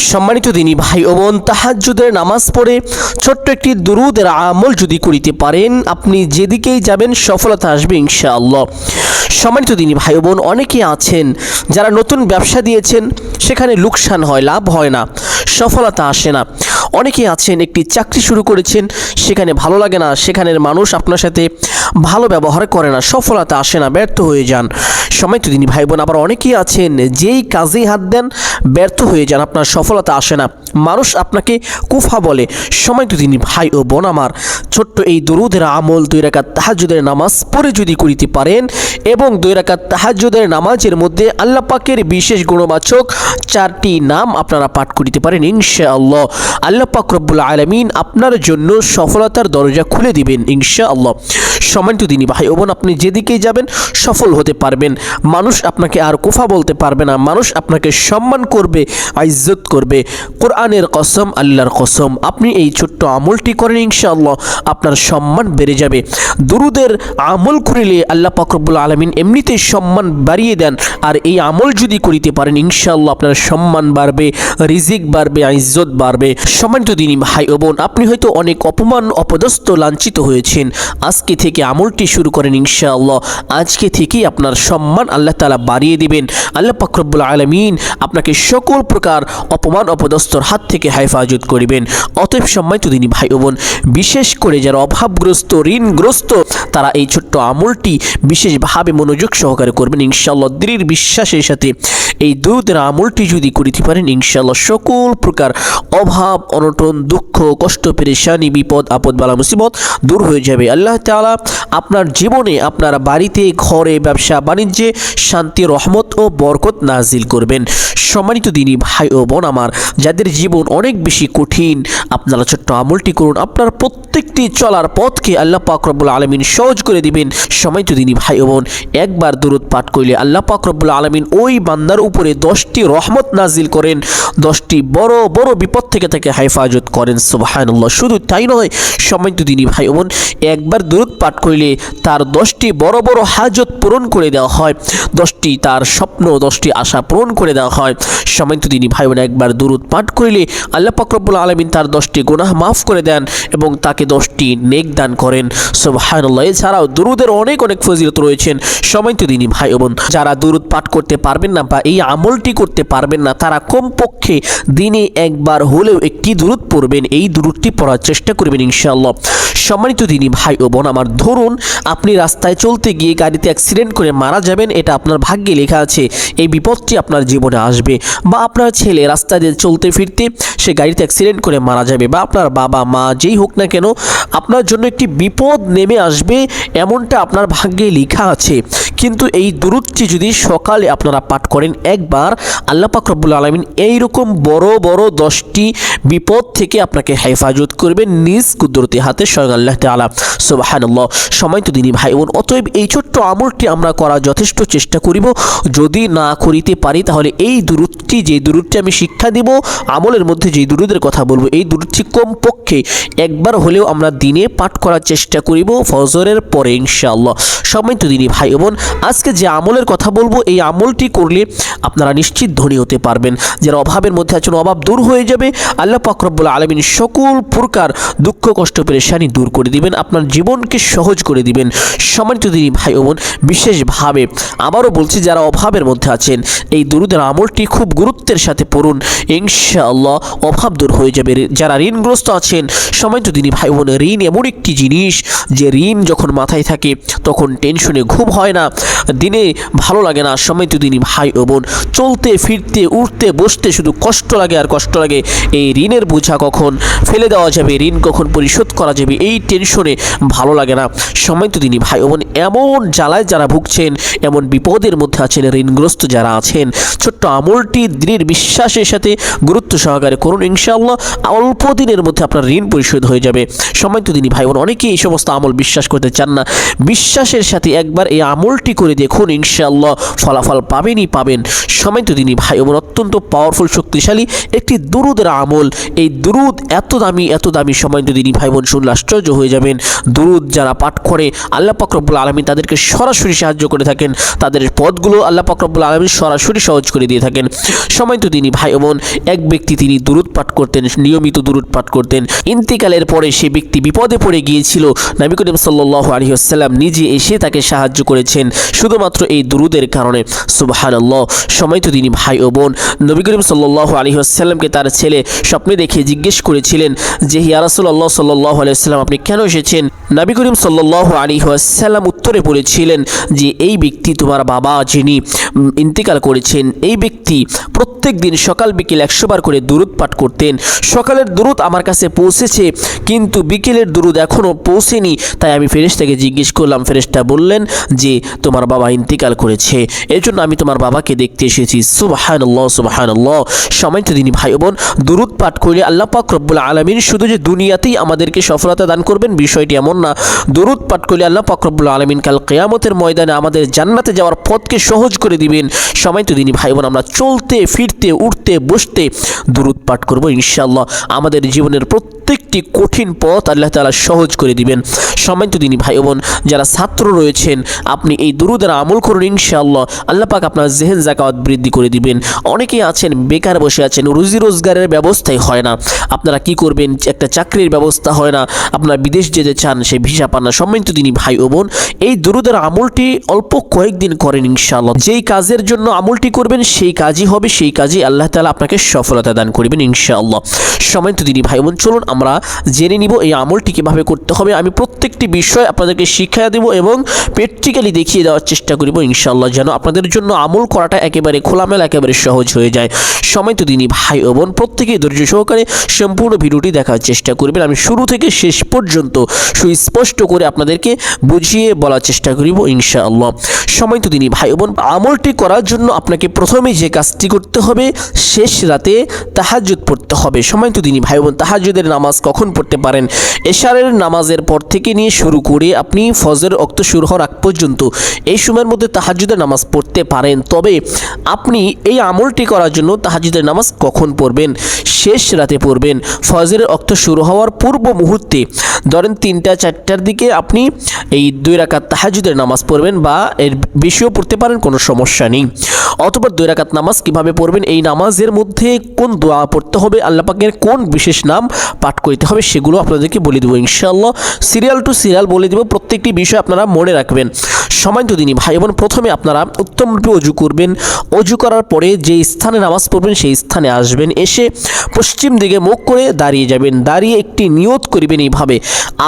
সম্মানিত দিনী ভাই ও বোন, তাহাজ্জুদের নামাজ পড়ে ছোট্ট একটি দুরুদের আমল যদি করিতে পারেন, আপনি যেদিকেই যাবেন সফলতা আসবে ইনশাআল্লাহ। সম্মানিত দিনী ভাই ও বোন, অনেকেই আছেন যারা নতুন ব্যবসা দিয়েছেন, সেখানে লোকসান হয়, লাভ হয় না, সফলতা আসে না। অনেকেই আছেন একটি চাকরি শুরু করেছেন, সেখানে ভালো লাগে না, সেখানের মানুষ আপনার সাথে ভালো ব্যবহার করে না, সফলতা আসে না, ব্যর্থ হয়ে যান। সম্মানিত দিনী ভাই বোন, আবার অনেকেই আছেন যেই কাজেই হাত দেন ব্যর্থ হয়ে যান, আপনার সফলতা আসে না, মানুষ আপনাকে কুফা বলে। সম্মানিত দিনী ভাই ও বোন আমার, ছোট্ট এই দুরুদের আমল 2 রাকাত তাহাজ্জুদের নামাজ পড়ে যদি করিতে পারেন এবং 2 রাকাত তাহাজ্জুদের নামাজের মধ্যে আল্লাহ পাকের বিশেষ গুণবাচক 4টি নাম আপনারা পাঠ করিতে পারেন ইনশাআল্লাহ, আল্লাহ পাক রব্বুল আলামিন আপনার জন্য সফলতার দরজা খুলে দিবেন ইনশাআল্লাহ। সম্মানিত দিনী ভাই ও বোন, আপনি যেদিকেই যাবেন সফল হতে পারবেন, মানুষ আপনাকে আর কুফা বলতে পারবে না, মানুষ আপনাকে সম্মান করবে, ইজ্জত করবে। কোরআনের কসম, আল্লাহর কসম, আপনি এই ছোট্ট আমলটি করেন ইনশাআল্লাহ, আপনার সম্মান বেড়ে যাবে। দুরুদের আমল করিলে আল্লাহ পাক রব্বুল আলামিন এমনিতেই সম্মান বাড়িয়ে দেন, আর এই আমল যদি করিতে পারেন ইনশাআল্লাহ আপনার সম্মান বাড়বে, রিজিক বাড়বে, ইজ্জত বাড়বে। সম্মানিত দিনী ভাই ও বোন, আপনি হয়তো অনেক অপমান, অপদস্থ, লাঞ্ছিত হয়েছেন, আজকে থেকে আমলটি শুরু করেন ইনশাআল্লাহ, আজকে থেকেই আপনার সম্মান আল্লাহ তাআলা বাড়িয়ে দিবেন। আল্লাহ পাক রব্বুল আলামিন আপনাকে সকল প্রকার অপমান, অপদস্থর হাত থেকে হেফাজত করিবেন। অতএব সম্মানিত দিনী ভাই ও বোন, বিশেষ করে যারা অভাবগ্রস্ত, ঋণগ্রস্ত, তারা এই ছোট্ট আমলটি বিশেষভাবে মনোযোগ সহকারে করবেন ইনশাআল্লাহ। দৃঢ় বিশ্বাসের সাথে এই দুরুদের আমলটি যদি করিতে পারেন ইনশাআল্লাহ, সকল প্রকার অভাব, অনটন, দুঃখ, কষ্ট, পেরেশানি, বিপদ, আপদ, বালা, মুসিবত দূর হয়ে যাবে। আল্লাহ তাআলা আপনার জীবনে, আপনার বাড়িতে, ঘরে, ব্যবসা বাণিজ্যে শান্তি, রহমত ও বরকত নাজিল করবেন। সম্মানিত দিনী ভাই ও বোন আমার, যাদের জীবন অনেক বেশি কঠিন, আপনারা ছোট্ট আমলটি করুন, আপনার প্রত্যেকটি চলার পথকে আল্লাহ পাক রব্বুল আলামিন সহজ করে দিবেন। সম্মানিত দিনী ভাই ও বোন, একবার দুরূদ পাঠ করলে আল্লাহ পাক রব্বুল আলামিন ওই বান্দার উপরে 10টি রহমত নাজিল করেন, 10টি বড় বড় বিপদ থেকে তাকে হেফাজত করেন। সুবহানাল্লাহ। শুধু তাই নয় সম্মানিত দিনী ভাই ও বোন, একবার দুরূদ পাঠ করলে তার 10টি বড় বড় হাজত পূরণ করে দেওয়া হয়, 10টি তার স্বপ্ন, 10টি আশা পূরণ করে দেওয়া হয়। সম্মানিত দিনী ভাই বোন, একবার দুরূদ পাঠ করিলে আল্লাহ পাক রব্বুল আলামিন তার 10টি গুনাহ মাফ করে দেন এবং তাকে 10টি নেক দান করেন। সুবহানাল্লাহ। এছাড়াও দুরূদের অনেক অনেক ফজিলত রয়েছেন। সম্মানিত দিনী ভাই বোন, যারা দুরূদ পাঠ করতে পারবেন না বা এই আমলটি করতে পারবেন না, তারা কমপক্ষে দিনে একবার হলেও একটি দুরূদ পড়বেন, এই দুরূদটি পড়ার চেষ্টা করবেন ইনশাআল্লাহ। সম্মানিত দিনী ভাই ও বোন আমার, ধরুন আপনি রাস্তায় চলতে গিয়ে গাড়িতে অ্যাক্সিডেন্ট করে মারা যাবেন, এটা আপনার ভাগ্যে লেখা আছে, এই বিপদটি আপনার জীবনে আসবে। বা আপনার ছেলে রাস্তা দিয়ে চলতে ফিরতে সে গাড়িতে অ্যাক্সিডেন্ট করে মারা যাবে, বা আপনার বাবা মা যেই হোক না কেন, আপনার জন্য একটি বিপদ নেমে আসবে, এমনটা আপনার ভাগ্যে লেখা আছে। কিন্তু এই দুরূদটি যদি সকালে আপনারা পাঠ করেন একবার, আল্লাহ পাক রব্বুল আলামিন এইরকম বড় বড় 10টি বিপদ থেকে আপনাকে হেফাজত করবেন নিজ কুদরতি হাতে, স্বয়ং আল্লাহ তাআলা। সুবহানাল্লাহ। সম্মানিত দিনী ভাই বোন, অতএব এই ছোট্ট আমলটি আমরা করার যথেষ্ট চেষ্টা করিব। যদি না করিতে পারি তাহলে এই দুরূদটি, যে দুরূদটি আমি শিক্ষা দিব, আমলের মধ্যে যে দুরূদের কথা বলবো, এই দুরূদটি কমপক্ষে একবার হলেও আমরা দিনে পাঠ করার চেষ্টা করিব ফজরের পরে ইনশাআল্লাহ। সম্মানিত দিনী ভাই বোন, আজকে যে আমলের কথা বলবো, এই আমলটি করলে আপনারা নিশ্চিত ধনী হতে পারবেন। যারা অভাবের মধ্যে আছেন, অভাব দূর হয়ে যাবে। আল্লাহ পাক রব্বুল আলামিন সকল প্রকার দুঃখ, কষ্ট, পেরেশানি দূর করে দিবেন, আপনার জীবনকে সহজ করে দিবেন। সম্মানিত দিনী ভাই বোন, বিশেষভাবে আবারও বলছি, যারা অভাবের মধ্যে আছেন, এই দুরূদের আমলটি খুব গুরুত্বের সাথে পড়ুন ইনশাআল্লাহ, অভাব দূর হয়ে যাবে। যারা ঋণগ্রস্ত আছেন, সম্মানিত দিনী ভাই বোন, ঋণ এমন একটি জিনিস যে ঋণ যখন মাথায় থাকে তখন টেনশনে ঘুম হয় না, দিনে ভালো লাগে না। সম্মানিত দিনী ভাই ও বোন, চলতে ফিরতে, উঠতে বসতে শুধু কষ্ট লাগে আর কষ্ট লাগে। এই ঋণের বোঝা কখন ফেলে দেওয়া যাবে, ঋণ কখন পরিশোধ করা যাবে, এই টেনশনে ভালো লাগে না। সম্মানিত দিনী ভাই ও বোন, এমন জ্বালায় যারা ভুগছেন, এমন বিপদের মধ্যে আছেন, ঋণগ্রস্ত যারা আছেন, ছোট্ট আমলটি দৃঢ় বিশ্বাসের সাথে গুরুত্ব সহকারে করুন ইনশাআল্লাহ, অল্প দিনের মধ্যে আপনার ঋণ পরিশোধ হয়ে যাবে। সম্মানিত দিনী ভাই বোন, অনেকেই এই সমস্ত আমল বিশ্বাস করতে চান না, বিশ্বাসের সাথে একবার এই আমলটি করে দেখুন ইনশাআল্লাহ, ফলাফল পাবেনই পাবেন। সম্মানিত দিনী ভাই বোন, অত্যন্ত পাওয়ারফুল শক্তিশালী একটি দুরুদের আমল। এই দুরুদ এত দামি সম্মানিত দিনী ভাই বোন, শুনলে আশ্চর্য হয়ে যাবেন। দুরুদ যারা পাঠ করে আল্লাহ পাক রব্বুল আলামিন তাদেরকে সরাসরি সাহায্য করে থাকেন, তাদের পথগুলো আল্লাহ পাক রব্বুল আলামিন সরাসরি সহজ করে দিয়ে থাকেন। সম্মানিত দিনী ভাই বোন, এক ব্যক্তি তিনি দুরুদ পাঠ করতেন, নিয়মিত দুরুদ পাঠ করতেন। ইন্তিকালের পরে সে ব্যক্তি বিপদে পড়ে গিয়েছিল, নবী করিম সাল্লাল্লাহু আলাইহি ওয়াসাল্লাম নিজে এসে তাকে সাহায্য করেছেন শুধুমাত্র এই দুরুদের কারণে। সুবহানাল্লাহ। সম্মানিত দিনী ভাই ও বোন, নবী করিম সাল্লাল্লাহু আলাইহি ওয়াসাল্লামকে তার ছেলে স্বপ্নে দেখে জিজ্ঞেস করেছিলেন যে ইয়া রাসূলুল্লাহ সাল্লাল্লাহু আলাইহি ওয়াসাল্লাম, আপনি কেন এসেছেন? নবী করিম সাল্লাল্লাহু আলাইহি ওয়াসাল্লাম উত্তরে বলেছিলেন যে এই ব্যক্তি তোমার বাবা যিনি ইন্তিকাল করেছেন, এই ব্যক্তি প্রত্যেক দিন সকাল বিকেল 100 বার করে দুরুদ পাঠ করতেন। সকালের দুরুদ আমার কাছে পৌঁছেছে, কিন্তু বিকেলের দুরুদ এখনও পৌঁছেনি। তাই আমি ফেরেশতাকে জিজ্ঞেস করলাম, ফেরেশতা বললেন যে তোমার বাবা ইন্তিকাল করেছে, এর জন্য আমি তোমার বাবাকে দেখতে এসেছি। সুবহানাল্লাহ, সুবহানাল্লাহ। সম্মানিত দিনী ভাই বোন, দুরুদ পাঠ করলে আল্লাহ পাক রব্বুল আলামিন শুধু যে দুনিয়াতেই আমাদেরকে সফলতা দান করবেন বিষয়টি এমন না। দুরুদ পাঠ করলে আল্লাহ পাক রব্বুল আলামিন কাল কিয়ামতের ময়দানে আমাদের জান্নাতে যাওয়ার পথকে সহজ করে দিবেন। সম্মানিত দিনী ভাই বোন, আমরা চলতে ফিরতে উঠতে বসতে দুরুদ পাঠ করব ইনশাআল্লাহ। আমাদের জীবনের প্রত্যেকটি কঠিন পথ আল্লাহ তাআলা সহজ করে দিবেন। সম্মানিত দিনী ভাই বোন, যারা ছাত্র রয়েছেন আপনি এই দুরুদের আমল করুন ইনশাআল্লাহ। আল্লাহ পাক আপনার জেহেন যাকাত বৃদ্ধি করে দিবেন। অনেকেই আছেন বেকার বসে আছেন, রুজি রোজগারের ব্যবস্থাই হয় না। আপনারা কি করবেন? একটা চাকরির ব্যবস্থা হয় না, আপনারা বিদেশ যেতে চান, সে ভিসা পান না। সম্মানিত দিনী ভাই ও বোন, এই দুরুদের আমলটি অল্প কয়েকদিন করেন ইনশাআল্লাহ। যেই কাজের জন্য আমলটি করবেন সেই কাজই হবে, সেই কাজে আল্লাহ তাআলা আপনাকে সফলতা দান করবেন ইনশাআল্লাহ। সম্মানিত দিনী ভাই বোন, চলুন আমরা জেনে নিব এই আমলটি কিভাবে করতে হবে। আমি প্রত্যেকটি বিষয় আপনাদেরকে শিক্ষা দেব এবং প্র্যাকটিক্যালি দেখিয়ে দেওয়ার চেষ্টা করব ইনশাআল্লাহ, যেন আপনাদের জন্য আমল করাটা একেবারে খোলামেলা, একেবারে সহজ হয়ে যায়। সম্মানিত দিনী ভাই ও বোন, প্রত্যেকেই ধৈর্য সহকারে সম্পূর্ণ ভিডিওটি দেখার চেষ্টা করবেন। আমি শুরু থেকে শেষ পর্যন্ত সুস্পষ্ট করে আপনাদেরকে বুঝিয়ে বলার চেষ্টা করিব ইনশাআল্লাহ। সম্মানিত দিনী ভাই বোন, আমলটি করার জন্য আপনাকে প্রথমে যে কাজটি করতে হবে, শেষ রাতে তাহাজ্জুদ পড়তে হবে। সম্মানিত দিনী ভাই বোন, তাহাজ্জুদের নামাজ কখন পড়তে পারেন? এশারের নামাজের পর থেকে নিয়ে শুরু করে আপনি ফজরের ওয়াক্ত শুরু হওয়ার আগ পর্যন্ত এই সময়ের মধ্যে তাহাজ্জুদের নামাজ পড়তে পারেন। তবে আপনি এই আমলটি করার জন্য তাহাজ্জুদের নামাজ কখন পড়বেন? শেষ রাতে পড়বেন। ফজরের ওয়াক্ত শুরু হওয়ার পূর্ব মুহূর্তে, ধরেন 3টা-4টার দিকে আপনি এই 2 রাকাত তাহাজ্জুদের নামাজ পড়বেন, বা এর বেশিও পড়তে পারেন, কোনো সমস্যা নেই। অথবা 2 রাকাত নামাজ কিভাবে পড়বেন, এই নামাজের মধ্যে কোন দোয়া পড়তে হবে, আল্লাহ পাকের কোন বিশেষ নাম পাঠ করতে হবে, সেগুলো আপনাদেরকে বলে দেবো ইনশাআল্লাহ। সিরিয়াল টু সিরিয়াল বলে দেবো, প্রত্যেকটি বিষয় আপনারা মনে রাখবেন। সম্মানিত দিনী ভাই বোন, প্রথমে আপনারা উত্তমরূপে অজু করবেন। অজু করার পরে যে স্থানে নামাজ পড়বেন সেই স্থানে আসবেন, এসে পশ্চিম দিকে মুখ করে দাঁড়িয়ে যাবেন। দাঁড়িয়ে একটি নিয়ত করিবেন এইভাবে,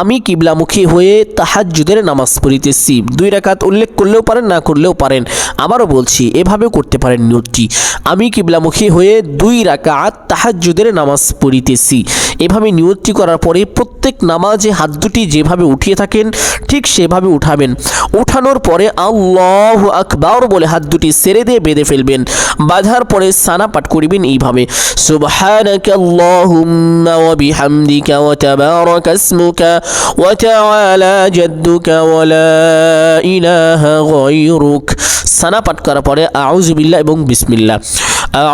আমি কিবলামুখী হয়ে তাহাজ্জুদের নামাজ পড়িতেছি। 2 রাকাত উল্লেখ করলেও পারেন, না করলেও পারেন। আবারও বলছি, এভাবে করতে পারেন নিয়তটি, আমি কিবলামুখী হয়ে 2 রাকাত তাহাজ্জুদের নামাজ পড়িতেছি। এভাবে নিয়তটি করার পরে প্রত্যেক নামাজে হাত দুটি যেভাবে উঠিয়ে থাকেন ঠিক সেভাবে উঠাবেন। উঠানোর পরে আল্লাহু আকবার বলে হাত দুটি ছেড়ে দিয়ে বেঁধে ফেলবেন। বাঁধার পরে সানা পাঠ করিবেন এইভাবে, সুবহানাকাল্লাহুম্মা ওয়া বিহামদিকা ওয়া তাবারাকা ইসমুকা ওয়া তাআলা জাদ্দুকা ওয়া লা ইলাহা গায়রুক। সানা পাঠ করার পরে আউযু বিল্লাহ এবং বিসমিল্লাহ।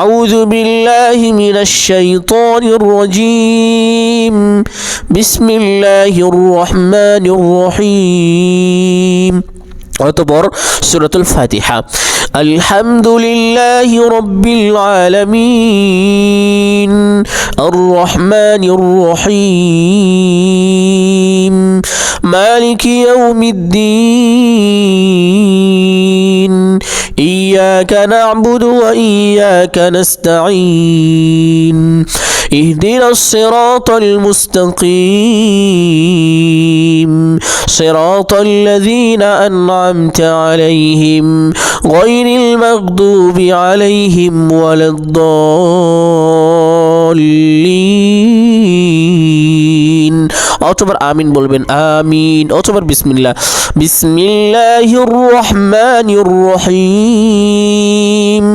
আউযু বিল্লাহি মিনাশ শাইতানির রাজীম। বিসমিল্লাহির রহমানির রহিম। অতঃপর সূরাতুল ফাতিহা। আলহামদুলিল্লাহি রাব্বিল আলামিন আর রহমানির রহিম মালিকি ইয়াউমিদ্দিন ইয়্যাকা না'বুদু ওয়া ইয়্যাকা নাস্তাঈন ইহদিনাস সিরাতাল মুস্তাকিম সিরাতাল লাযীনা আন'আমতা আলাইহিম গায়রিল মাগদুবি আলাইহিম ওয়ালাদ-দাল্লিন। অতঃপর আমিন বলবেন, আমিন। অতঃপর বিসমিল্লাহ। বিসমিল্লাহির রহমানির রহিম।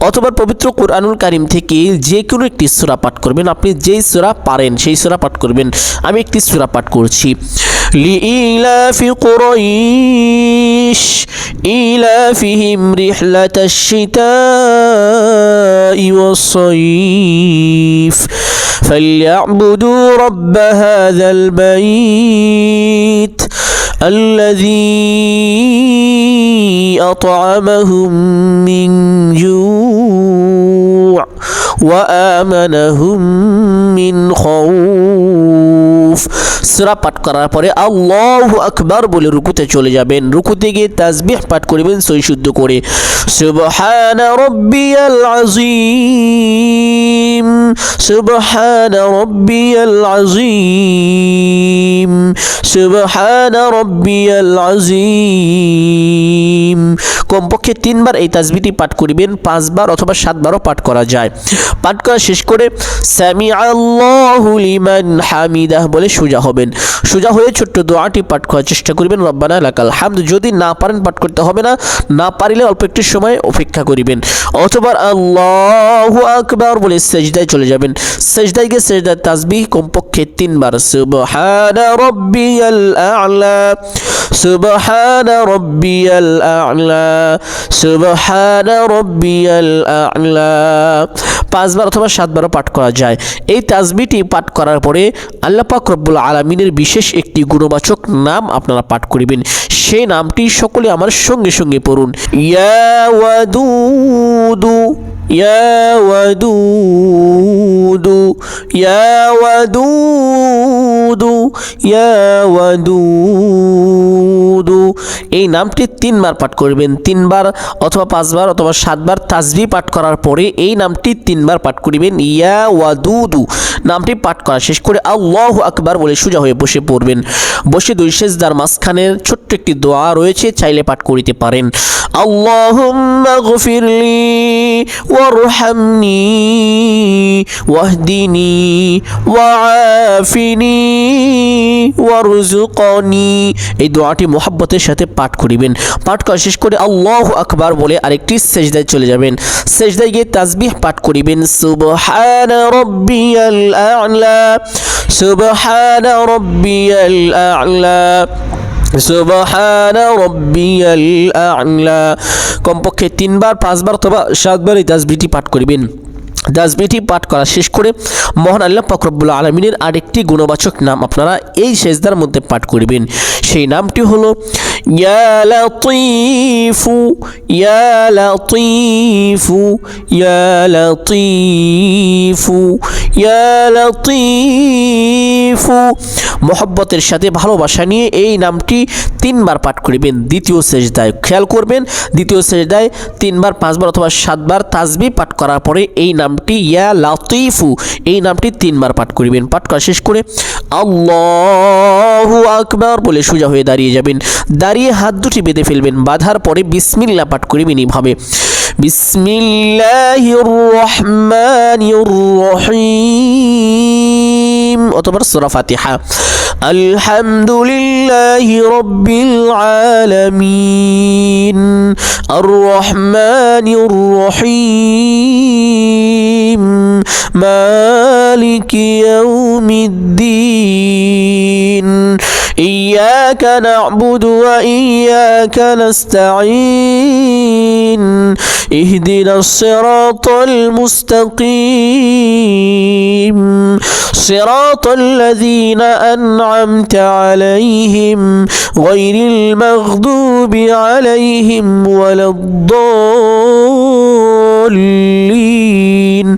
অথবা পবিত্র কুরআনুল কারীম থেকে যে কোনো একটি সূরা পাঠ করবেন। আপনি যেই সূরা পারেন সেই সূরা পাঠ করবেন। আমি একটি সূরা পাঠ করছি। লিইলাফি কুরাইশ ইলাফিহিম রিহলাতাশ শিতাই ওয়াস-সাইফ فليعبدوا رب هذا البيت الذي أطعمهم من جوع وآمنهم من خوف। সূরা পাঠ করার পরে আল্লাহু আকবার বলে রুকুতে চলে যাবেন। রুকুতে গিয়ে তাসবিহ পাঠ করবেন সই শুদ্ধ করে। সুবহানা রাব্বিয়াল আযীম, সুবহানা রাব্বিয়াল আযীম, সুবহানা রাব্বিয়াল আযীম। কমপক্ষে 3 বার এই তাসবিহটি পাঠ করিবেন। 5 বার অথবা 7 বারও পাঠ করা যায়। পাঠ করা শেষ করে সামিআল্লাহু লিমান হামিদাহ বলে সোজা হবেন। সোজা হয়ে ছোট্ট দোয়াটি পাঠ করার চেষ্টা করবেন, রব্বানা লাকাল হামদ। যদি না পারেন পাঠ করতে হবে না, না পারিলে অল্প একটু সময় অপেক্ষা করিবেন। অথবা আল্লাহু আকবার বলে সেজদায় চলে যাবেন। সেজদায় গিয়ে সেজদার তাসবিহ কমপক্ষে 3 বার। সুবহানা রাব্বিয়াল আ'লা, সুবহানা রাব্বিয়াল আ'লা, সুবহানা রাব্বিয়াল আ'লা। 5 বার অথবা 7 বারও পাঠ করা যায়। এই তাসবিহটি পাঠ করার পরে আল্লাহ পাক রব্বুল আলামিনের বিশেষ একটি গুণবাচক নাম আপনারা পাঠ করিবেন। সেই নামটি সকলে আমার সঙ্গে সঙ্গে পড়ুন। ইয়া ওয়াদুদু, ইয়া ওয়াদুদু, ইয়া ওয়াদুদু, ইয়া ওয়াদুদু। এই নামটি 3 বার পাঠ করবেন। 3 বার অথবা 5 বার অথবা 7 বার তাসবিহ পাঠ করার পরে এই নামটি 3 বার পাঠ করিবেন। ইয়া ওয়াদুদু নামটি পাঠ করা শেষ করে আল্লাহু আকবার বলে সোজা হয়ে বসে পড়বেন। বসে 2 সেজদার মাঝখানে ছোট্ট একটি দোয়া রয়েছে, চাইলে পাঠ করিতে পারেন। আল্লাহুম্মা গফিরলি ওয়ারহামনি ওয়াহদিনি ওয়াআফিনি ওয়ারযুকনি। এই দোয়াটি মুহাব্বতের সাথে পাঠ করিবেন। পাঠ করা শেষ করে আল্লাহু আকবার বলে আরেকটি সেজদায় চলে যাবেন। সেজদায় গিয়ে তাসবিহ পাঠ করিবেন। সুবহানা রাব্বিয়াল আ'লা, সুবহানা রাব্বিয়াল আ'লা, সুবহানা রাব্বিয়াল আ'লা। কমপক্ষে 3 বার 5 বার অথবা 7 বার এই তাসবিহটি পাঠ করিবেন। তাসবিহটি পাঠ করা শেষ করে মহান আল্লাহ পাক রব্বুল আলামিনের আরেকটি গুণবাচক নাম আপনারা এই সেজদার মধ্যে পাঠ করিবেন। সেই নামটি হলো ইয়া লাতীফু, ইয়া লাতীফু, ইয়া লাতীফু, ইয়া লাতীফু। মহব্বতের সাথে ভালোবাসা নিয়ে এই নামটি 3 বার পাঠ করিবেন। দ্বিতীয় সেজদায় খেয়াল করবেন, দ্বিতীয় সেজদায় 3 বার 5 বার অথবা 7 বার তাসবিহ পাঠ করার পরে এই নামটি ইয়া লাতীফু এই নামটি 3 বার পাঠ করিবেন। পাঠ করা শেষ করে আল্লাহু আকবার বলে সোজা হয়ে দাঁড়িয়ে যাবেন। দাঁড়িয়ে হাত দুটি বেঁধে ফেলবেন। বাঁধার পরে বিসমিল্লাহ পাঠ করিবেন এইভাবে। বিসমিল্লাহির রহমানির রহিম অথবা সূরা ফাতিহা। আলহামদুলিল্লাহি রাব্বিল আলামিন আর রহমানির রহিম মালিকি ইয়াউমিদ্দিন ইয়্যাকা না'বুদু ওয়া ইয়্যাকা নাস্তাঈন ইহদিনাস সিরাতাল মুস্তাকিম সিরাতাল লাযীনা আন'আমতা আলাইহিম গায়রিল মাগদুবি আলাইহিম ওয়ালাদ-দাল্লিন।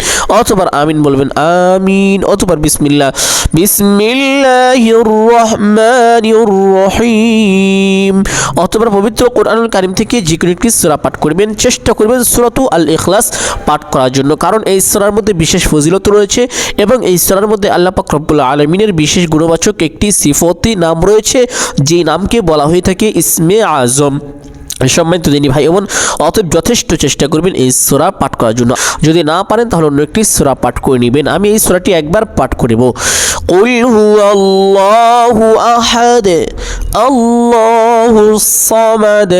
অতবার আমিন বলবেন, আমিন। অতবার বিসমিল্লাহ, বিসমিল্লাহির রহমানির রহিম। অতবার পবিত্র কোরআনুল কারীম থেকে যে কোনো একটি সূরা পাঠ করবেন। চেষ্টা করবেন সূরাতু আল ইখলাস পাঠ করার জন্য, কারণ এই সূরার মধ্যে বিশেষ ফজিলত রয়েছে এবং এই সূরার মধ্যে আল্লাহ পাক রব্বুল আলামিনের বিশেষ গুণবাচক একটি সিফতি নাম রয়েছে, যে নামকে বলা হয়ে থাকে ইসমে আজম। সম্মানিত দিনী ভাই বোন, অতএব যথেষ্ট চেষ্টা করবেন এই সূরা পাঠ করার জন্য। যদি না পারেন তাহলে অন্য একটি সূরা পাঠ করে নেবেন। আমি এই সূরাটি একবার পাঠ করিব। কুল হুয়াল্লাহু আহাদ আল্লাহুস সামাদ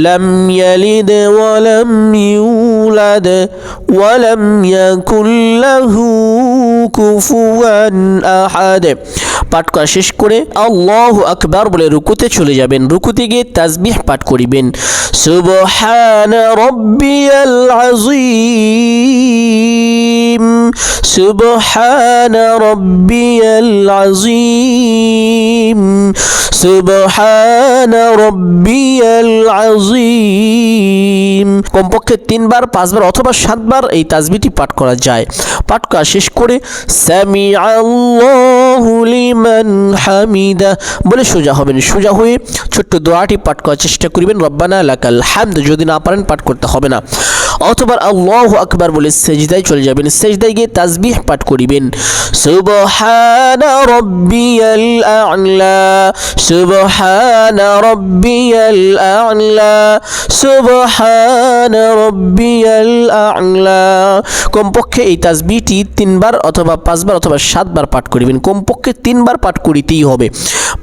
লাম ইয়ালিদ ওয়া লাম ইউলাদ ওয়া লাম ইয়াকুল লাহু কুফুয়ান আহাদ। পাঠ করা শেষ করে আল্লাহু আকবার বলে রুকুতে চলে যাবেন। রুকুতে গিয়ে তাসবিহ পাঠ করিবেন, সুবহানা রাব্বিয়াল আযীম, সুবহানা রাব্বিয়াল আযীম, সুবহানা রাব্বিয়াল আযীম। কমপক্ষে 3 বার, 5 বার অথবা 7 বার এই তাসবিহটি পাঠ করা যায়। পাঠ করা শেষ করে সামিআল্লাহু লিমান হামিদা বলে সোজা হবেন। সোজা হয়ে ছোট্ট দোয়াটি পাঠ করার চেষ্টা করবেন, রব্বানা লাকাল হামদ। যদি না পারেন পাঠ করতে হবে না। অথবা আল্লাহু আকবার বলে সেজদায় চলে যাবেন। সেজদায় গিয়ে তাসবিহ পাঠ করিবেন, সুবহানা রাব্বিয়াল আ'লা, সুবহানা রাব্বিয়াল আ'লা, সুবহানা রাব্বিয়াল আ'লা। কমপক্ষে এই তাসবিহটি 3 বার অথবা 5 বার অথবা 7 বার পাঠ করিবেন। কমপক্ষে 3 বার পাঠ করিতেই হবে।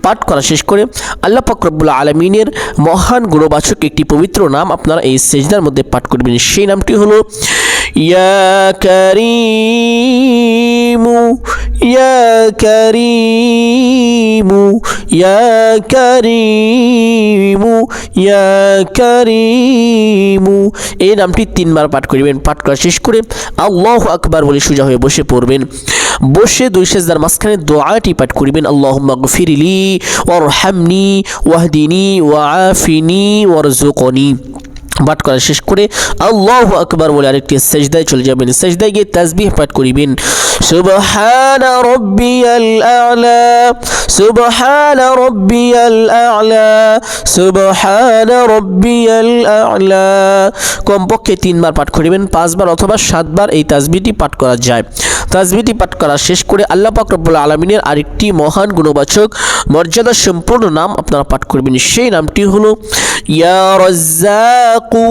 পাঠ করা শেষ করে আল্লাহ পাক রব্বুল আলামিনের মহান গুণবাচক একটি পবিত্র নাম আপনারা এই সেজদার মধ্যে পাঠ করবেন। সেই নামটি হলো ইয়া কারীমু, ইয়া কারীমু, ইয়া কারীমু, ইয়া কারীমু। এই নামটি 3 বার পাঠ করিবেন। পাঠ করা শেষ করে আল্লাহু আকবার বলে সোজা হয়ে বসে পড়বেন। বসে 2 সেজদার মাঝখানে দোয়াটি পাঠ করিবেন, আল্লাহুম্মা গফিরলি ওয়ারহামনি ওয়াহদিনি ওয়াআফিনি ওয়ারযুকনি। পাঠ করা শেষ করে আল্লাহু আকবার বলে আরেকটি সেজদায় চলে যাবেন। সেজদায় গিয়ে তাসবিহ পাঠ করিবেন, সুবহানা রাব্বিয়াল আ'লা, সুবহানা রাব্বিয়াল আ'লা, সুবহানা রাব্বিয়াল আ'লা। কমপক্ষে 3 বার পাঠ করিবেন। 5 বার অথবা 7 বার এই তাসবিহটি পাঠ করা যায়। তাসবিহটি পাঠ করা শেষ করে আল্লাহ পাক রব্বুল আলামিনের আরেকটি মহান গুণবাচক মর্যাদা সম্পূর্ণ নাম আপনারা পাঠ করবেন। সেই নামটি হলো ইয়া রাজ্জাকু,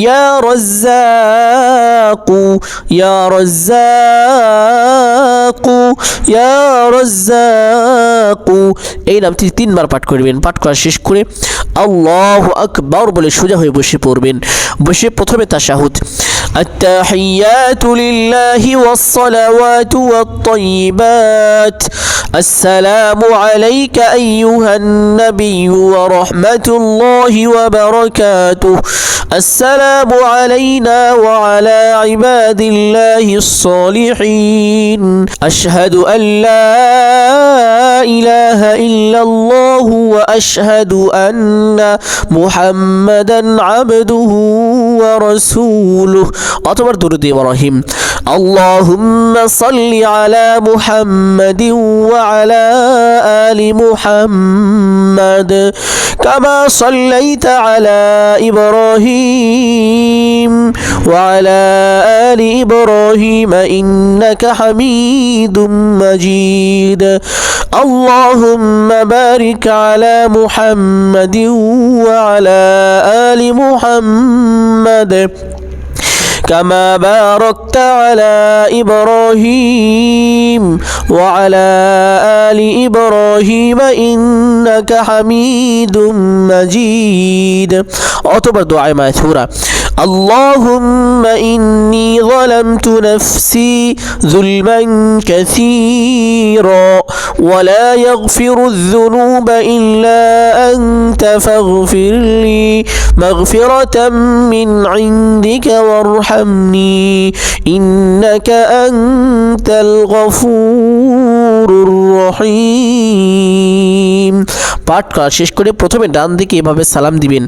ইয়া রাজ্জাকু, ইয়া রাজ্জাকু, ইয়া রাজ্জাকু। এই নামটি 3 বার পাঠ করবেন। পাঠ করা শেষ করে আল্লাহু আকবার বলে সোজা হয়ে বসে পড়বেন। বসে প্রথমে তাশাহুদ, التحيات لله والصلوات والطيبات، السلام عليك أيها النبي ورحمة الله وبركاته، السلام علينا وعلى عباد الله الصالحين، أشهد أن لا إله إلا الله وأشهد أن محمدا عبده ورسوله। অতবার দুরূদ ইব্রাহিম, আল্লাহুম্মা সাল্লি আলা মুহাম্মাদিন ওয়া আলা আলি মুহাম্মাদ কামা সাল্লাইতা আলা ইব্রাহিম ওয়া আলা আলি ইব্রাহিম ইন্নাকা হামিদুম মাজিদ। আল্লাহুম্মা বারিক আলা মুহাম্মাদিন ওয়া আলা আলি মুহাম্মাদ كما باركت على إبراهيم وعلى آل إبراهيم إنك حميد مجيد। أعتبر دعاء ماثورة، اللهم إني ظلمت نفسي ظلما كثيرا ولا يغفر الذنوب إلا أنت فاغفر لي مغفرة من عندك وارحمني إنك أنت الغفور الرحيم। পাঠ করা শেষ করে প্রথমে ডান দিকে এভাবে সালাম দিবেন,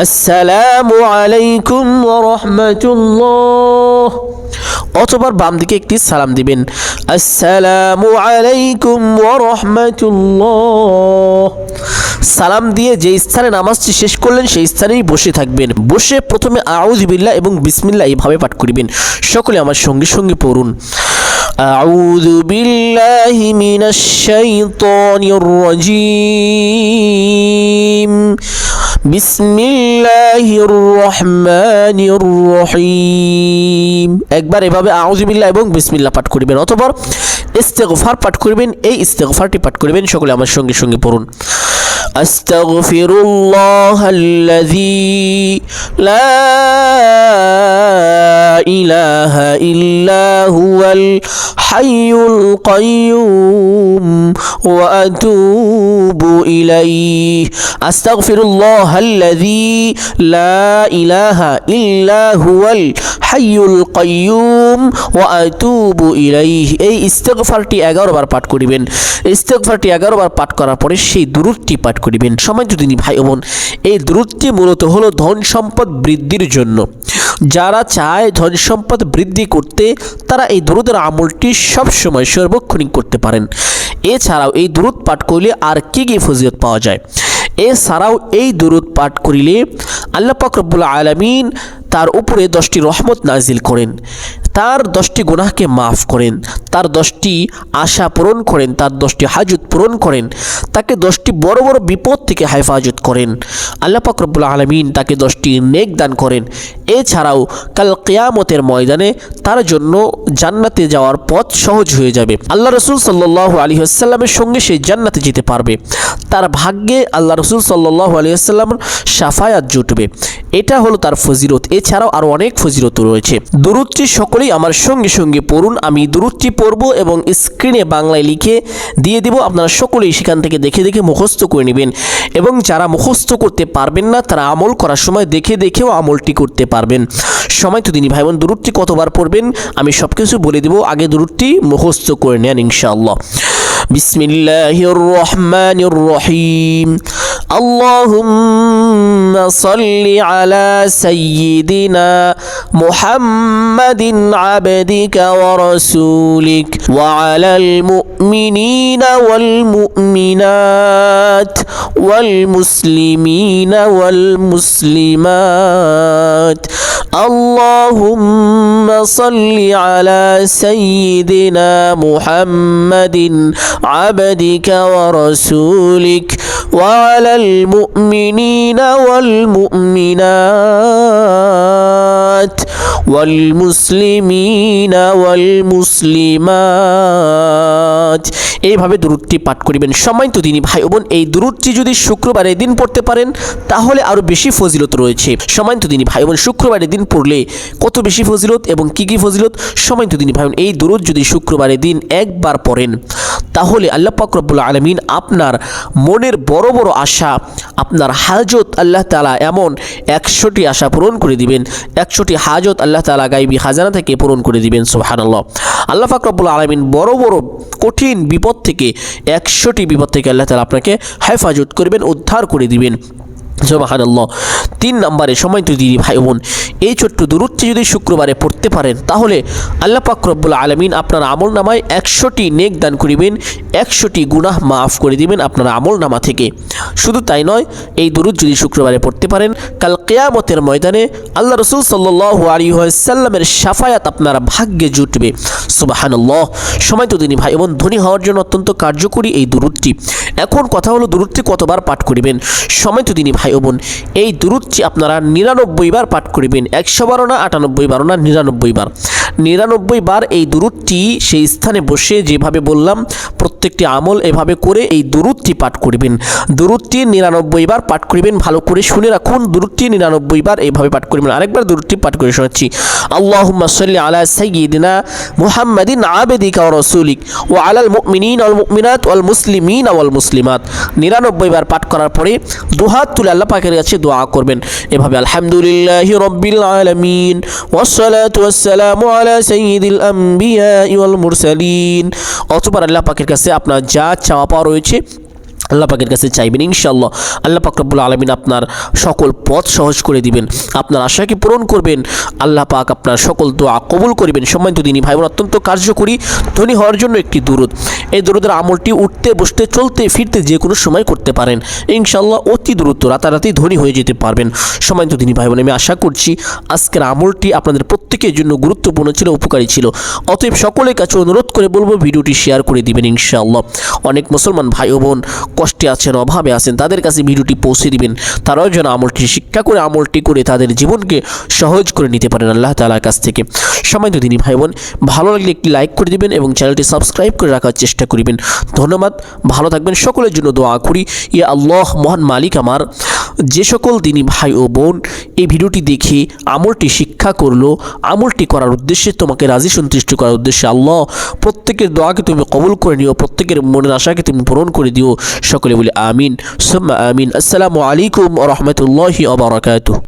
আসসালামু আলাইকুম ওয়া রাহমাতুল্লাহ। অথবা বাম দিকে একটি সালাম দিবেন, আসসালামু আলাইকুম ওয়া রাহমাতুল্লাহ। সালাম দিয়ে যে স্থানে নামাজটি শেষ করলেন সেই স্থানেই বসে থাকবেন। বসে প্রথমে আউযু বিল্লাহ এবং বিসমিল্লাহ এইভাবে পাঠ করিবেন। সকলে আমার সঙ্গে সঙ্গে পড়ুন, আউযু বিল্লাহি মিনাশ শাইতানির রাজীম, বিসমিল্লাহির রহমানির রহিম। একবার এভাবে আউযু বিল্লাহ এবং বিসমিল্লাহ পাঠ করিবেন। অথবা ইস্তেগফার পাঠ করিবেন। এই ইস্তেগফারটি পাঠ করিবেন। সকলে আমার সঙ্গে সঙ্গে পড়ুন, আস্তাগফিরুল্লাহাল্লাযী লা ইলাহা ইল্লা হুয়াল হাইয়ুল কাইয়্যুম ওয়া আতুবু ইলাইহি আস্তাগফিরুল্লাহাল্লাযী লা ইলাহা ইল্লা হুয়াল হাইয়ুল কাইয়্যুম ওয়া আতুবু ইলাইহি। এই ইস্তেগফারটি 11 বার পাঠ করিবেন। ইস্তেগফারটি 11 বার পাঠ করার পরে সেই দুরূদটি পাঠ করিবেন। সম্মানিত দিনী ভাই ও বোন, এই দুরূদটি মূলত হলো ধন সম্পদ বৃদ্ধির জন্য। যারা চায় ধন সম্পদ বৃদ্ধি করতে তারা এই দুরূদের আমলটি সবসময় সর্বক্ষণিক করতে পারেন। এছাড়াও এই দুরূদ পাঠ করলে আর কি কি ফজিলত পাওয়া যায়? এছাড়াও এই দুরূদ পাঠ করিলে আল্লাহ পাক রব্বুল আলামিন তার উপরে 10টি রহমত নাজিল করেন, তার 10টি গুনাহকে মাফ করেন, তার 10টি আশা পূরণ করেন, তার 10টি হাজত পূরণ করেন, তাকে 10টি বড় বড় বিপদ থেকে হেফাজত করেন। আল্লাহ পাক রব্বুল আলামিন তাকে 10টি নেক দান করেন। এছাড়াও কাল কিয়ামতের ময়দানে তার জন্য জান্নাতে যাওয়ার পথ সহজ হয়ে যাবে। আল্লাহ রাসূল সাল্লাল্লাহু আলাইহি ওয়াসাল্লামের সঙ্গে সে জান্নাতে যেতে পারবে। তার ভাগ্যে আল্লাহ রাসূল সাল্লাল্লাহু আলাইহি ওয়াসাল্লামের শাফায়াত জুটবে। এটা হলো তার ফজিলত। এছাড়াও আরও অনেক ফজিলত রয়েছে। দুরূদটি সকলেই আমার সঙ্গে সঙ্গে পড়ুন। আমি দুরূদটি পড়ব এবং স্ক্রিনে বাংলায় লিখে দিয়ে দেব। আপনারা সকলেই সেখান থেকে দেখে দেখে মুখস্থ করে নেবেন এবং যারা মুখস্থ করতে পারবেন না তারা আমল করার সময় দেখে দেখেও আমলটি করতে পারবেন। সময় তো দিনী ভাই বোন, দুরূদটি কতবার পড়বেন আমি সব কিছু বলে দেব। আগে দুরূদটি মুখস্থ করে নেন ইনশাআল্লাহ। বিসমিল্লাহির রহমানির রহিম। আল্লাহুম্মা সাল্লি আলা সাইয়্যিদিনা মুহাম্মাদিন আবদিকা ওয়া রাসূলিক ওয়া আলাল মুমিনিনা ওয়াল মুমিনাত ওয়াল মুসলিমিনা ওয়াল মুসলিমাত। আল্লাহুম্মা সাল্লি আলা সাইয়্যিদিনা মুহাম্মাদিন আবদিকা ওয়া রাসূলিক ওয়া আলাল মুমিনিনা ওয়াল মুমিনাত ওয়াল মুসলিমিনা ওয়াল মুসলিমাত। এইভাবে দুরূদটি পাঠ করিবেন। সম্মানিত দিনী ভাই ও বোন, এই দুরূদটি যদি শুক্রবারের দিন পড়তে পারেন তাহলে আরও বেশি ফজিলত রয়েছে। সম্মানিত দিনী ভাই বোন, শুক্রবারের দিন পড়লে কত বেশি ফজিলত এবং কি কি ফজিলত? সম্মানিত দিনী ভাই বোন, এই দুরূদ যদি শুক্রবারের দিন একবার পড়েন তাহলে আল্লাহ পাক রব্বুল আলামিন আপনার মনের বড় বড় আশা, আপনার হাজত আল্লাহ তাআলা এমন 100টি আশা পূরণ করে দিবেন। 100টি হাজত আল্লাহ তাআলা গায়বী খাজানা থেকে পূরণ করে দিবেন। সুবহানাল্লাহ। আল্লাহ পাক রব্বুল আলামিন বড় বড় কঠিন বিপদ থেকে 100টি বিপদ থেকে আল্লাহ তাআলা আপনাকে হেফাজত করবেন, উদ্ধার করে দিবেন। সুবহানাল্লাহ। 3 নম্বরে সম্মানিত দিনী ভাই বোন, এই ছোট্ট দুরূদটি যদি শুক্রবারে পড়তে পারেন তাহলে আল্লাহ পাক রব্বুল আলামিন আপনার আমল নামায় 100টি নেক দান করিবেন, 100টি গুনাহ মাফ করে দিবেন আপনার আমল নামা থেকে। শুধু তাই নয়, এই দুরূদ যদি শুক্রবারে পড়তে পারেন কাল কিয়ামতের ময়দানে আল্লাহ রাসূল সাল্লাল্লাহু আলাইহি ওয়াসাল্লামের শাফায়াত আপনার ভাগ্যে জুটবে। সুবহানাল্লাহ। সম্মানিত দিনী ভাই বোন, ধনী হওয়ার জন্য অত্যন্ত কার্যকরী এই দুরূদটি। এখন কথা হলো দুরূদটি কতবার পাঠ করিবেন? সম্মানিত দিনী ভাই বোন, এই দুরূদটি আপনারা 99 বার পাঠ করিবেন। 100 বারও না, 98 বারও না, 99 বার। 99 বার এই দুরূদটি সেই স্থানে বসে যেভাবে বললাম প্রত্যেকটি আমল এভাবে করে এই দুরূদটি পাঠ করিবেন। দুরূদটি 99 বার পাঠ করিবেন। ভালো করে শুনে রাখুন, দুরূদটি 99 বার এইভাবে পাঠ করিবেন। আরেকবার দুরূদটি পাঠ করে শোনাচ্ছি। আল্লাহুম্মা সাল্লি আলা সাইয়্যিদিনা মুহাম্মাদিন আবদিকা ওয়া রাসূলিক ওয়া আলাল মুমিনিনা ওয়াল মুমিনাত ওয়াল মুসলিমিনা ওয়াল মুসলিমাত। 99 বার পাঠ করার পরে দুহাত তুলে আল্লাহ পাকের কাছে দোয়া করবেন এভাবে, আলহামদুলিল্লাহি রাব্বিল আলামিন ওয়াসসালাতু ওয়াসসালামু আলা সাইয়্যিদিল আমবিয়া ওয়াল মুরসালিন। অতঃপর আল্লাহ পাকের কাছে আপনার যা চাওয়া পাওয়া রয়েছে আল্লাহ পাকের কাছে চাইবেন। ইনশাআল্লাহ আল্লাহ পাক রব্বুল আলামিন আপনার সকল পথ সহজ করে দিবেন, আপনার আশাকে পূরণ করবেন। আল্লাহ পাক আপনার সকল দোয়া কবুল করবেন। সম্মানিত দিনী ভাই বোন, অত্যন্ত কার্যকরী ধনী হওয়ার জন্য একটি দুরূদ। এই দুরূদের আমলটি উঠতে বসতে চলতে ফিরতে যে কোনো সময় করতে পারেন। ইনশাআল্লাহ অতি দ্রুত রাতারাতি ধনী হয়ে যেতে পারবেন। সম্মানিত দিনী ভাই বোন, আমি আশা করছি আজকের আমলটি আপনাদের প্রত্যেকের জন্য গুরুত্বপূর্ণ ছিল, উপকারী ছিল। অতএব সকলের কাছে অনুরোধ করে বলবো ভিডিওটি শেয়ার করে দিবেন। ইনশাআল্লাহ অনেক মুসলমান ভাই ও বোন কষ্টে আছেন, অভাবে আছেন, তাদের কাছে ভিডিওটি পৌঁছে দিবেন। তারাও যেন আমলটি শিক্ষা করে আমলটি করে তাদের জীবনকে সহজ করে নিতে পারেন আল্লাহ তাআলার কাছ থেকে। সম্মানিত দিনী ভাই বোন, ভালো লাগলে একটি লাইক করে দিবেন এবং চ্যানেলটি সাবস্ক্রাইব করে রাখার চেষ্টা করিবেন। ধন্যবাদ, ভালো থাকবেন। সকলের জন্য দোয়া করি, ইয়া আল্লাহ, মহান মালিক আমার, যে সকল দিনী ভাই ও বোন এই ভিডিওটি দেখে আমলটি শিক্ষা করলো, আমলটি করার উদ্দেশ্যে, তোমাকে রাজি সন্তুষ্ট করার উদ্দেশ্যে, আল্লাহ প্রত্যেকের দোয়াকে তুমি কবুল করে নিও, প্রত্যেকের মনের আশাকে তুমি পূরণ করে দিও। সকলে বলি আমিন সুম্মা আমিন। আসসালামু আলাইকুম ওয়া রাহমাতুল্লাহি ওয়া বারাকাতুহু।